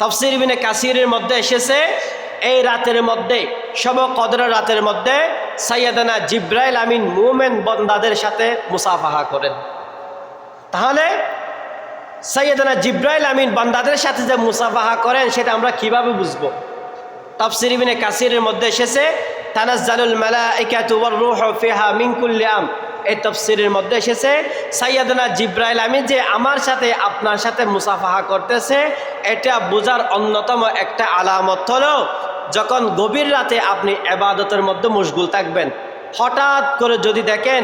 তাফসীর ইবনে কাসিরের মধ্যে এসেছে এই রাতের মধ্যে, শবে কদরের রাতের মধ্যে সাইয়েদনা জিবরাইল আমিন মুমিন বান্দাদের সাথে মুসাফাহা করেন। তাহলে সাইয়েদনা জিবরাইল আমিন বান্দাদের সাথে যে মুসাফাহা করেন সেটা আমরা কিভাবে বুঝবো? তাফসীর ইবনে কাসিরের মধ্যে এসেছে তানাজ্জালুল মালাইকাতু ওয়ার রূহু ফিহা মিন কুল্লি আম। এই তাফসীরের মধ্যে এসেছে সাইয়েদনা জিবরাইল আমিন যে আমার সাথে আপনার সাথে মুসাফাহা করতেছে, এটা বোঝার অন্যতম একটা আলামত হলো যখন গভীর রাতে আপনি ইবাদতের মধ্যে মশগুল থাকবেন, হঠাৎ করে যদি দেখেন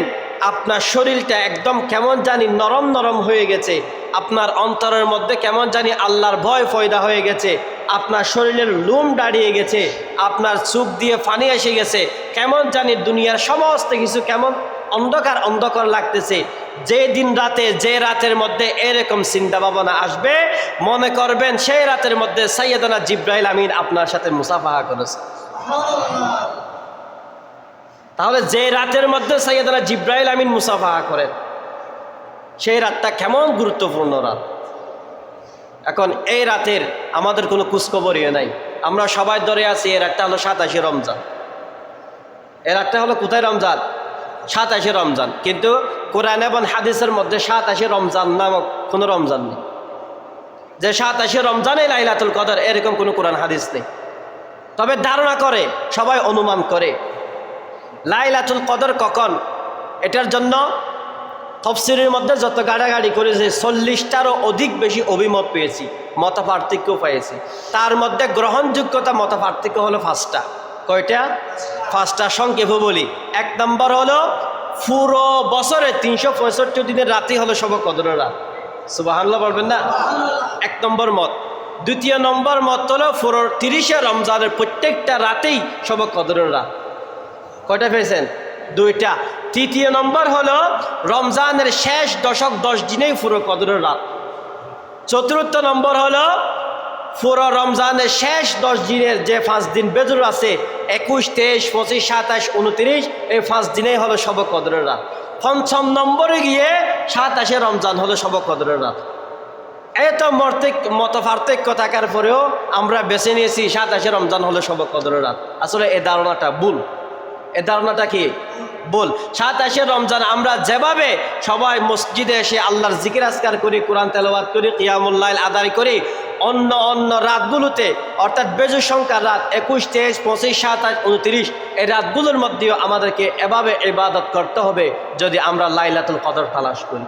আপনার শরীরটা একদম কেমন জানি নরম নরম হয়ে গেছে, আপনার অন্তরের মধ্যে কেমন জানি আল্লাহর ভয় পয়দা হয়ে গেছে, আপনার শরীরের লোম দাঁড়িয়ে গেছে, আপনার চোখ দিয়ে পানি এসে গেছে, কেমন জানি দুনিয়ার সমস্ত কিছু কেমন অন্ধকার অন্ধকার লাগতেছে, যে দিন রাতে যে রাতের মধ্যে এরকম চিন্তা ভাবনা আসবে, মনে করবেন সেই রাতের মধ্যে সাইয়েদনা জিবরাইল আমিন আপনার সাথে মুসাফাহা করেছে। তাহলে যে রাতের মধ্যে সাইয়েদনা জিবরাইল আমিন মুসাফাহা করেন সেই রাতটা কেমন গুরুত্বপূর্ণ রাত। এখন এই রাতের আমাদের কোনো খোঁজখবরই নাই, আমরা সবাই ধরে আছি এই রাতটা হলো 27শে রমজান। এই রাতটা হলো কোথায় রমজান? 27শে রমজান। কিন্তু কোরআন এবং হাদিসের মধ্যে 27শে রমজান নামক কোনো রমজান নেই, যে 27শে রমজানে লাইলাতুল কদর, এরকম কোনো কোরআন হাদিস নেই। তবে ধারণা করে, সবাই অনুমান করে লাইলাতুল কদর কখন। এটার জন্য তাফসীরের মধ্যে যত গাড়াগাড়ি করেছে 40টারও অধিক বেশি অভিমত পেয়েছি, মত পার্থক্য পেয়েছি। তার মধ্যে গ্রহণযোগ্যতা মত পার্থক্য হলো 5টা। কয়টা? 5টা। সংক্ষেপে বলি। 1 নম্বর হলো পুরো বছরে 365 দিনের রাতই হলো শবে কদরের রাত। সুবহানাল্লাহ বলবেন না? 1 নম্বর মত। 2য় নম্বর মত হলো পুরো 30শে রমজানের প্রত্যেকটা রাতেই শবে কদরের রাত। কয়টা পেয়েছেন? 2টা। 3য় নম্বর হলো রমজানের শেষ দশক 10 দিনেই পুরো কদরের রাত। 4র্থ নম্বর হলো পুরো রমজানের শেষ 10 দিনের যে 5 দিন বেজর আছে, 21, 23, 25, 27, 29, এই 5 দিনেই হলো শবে কদরের রাত। 5ম নম্বরে গিয়ে 27শে রমজান হলো শবে কদরের রাত। এত মত পার্থক্য থাকার পরেও আমরা বেছে নিয়েছি 27শে রমজান হলো শবে কদরের রাত। আসলে এই ধারণাটা ভুল। এ ধারণাটা কি বল? 27শে রমজান আমরা যেভাবে সবাই মসজিদে এসে আল্লাহর জিকির আজকার করি, কোরআন তেলাওয়াত করি, কিয়ামুল লাইল আদায় করি, অন্য রাতগুলোতে অর্থাৎ বেজুর সংখ্যার রাত 21, 23, 25, 27, 29 এই রাতগুলোর মধ্যেও আমাদেরকে এভাবে ইবাদত করতে হবে যদি আমরা লাইলাতুল কদর তালাশ করি।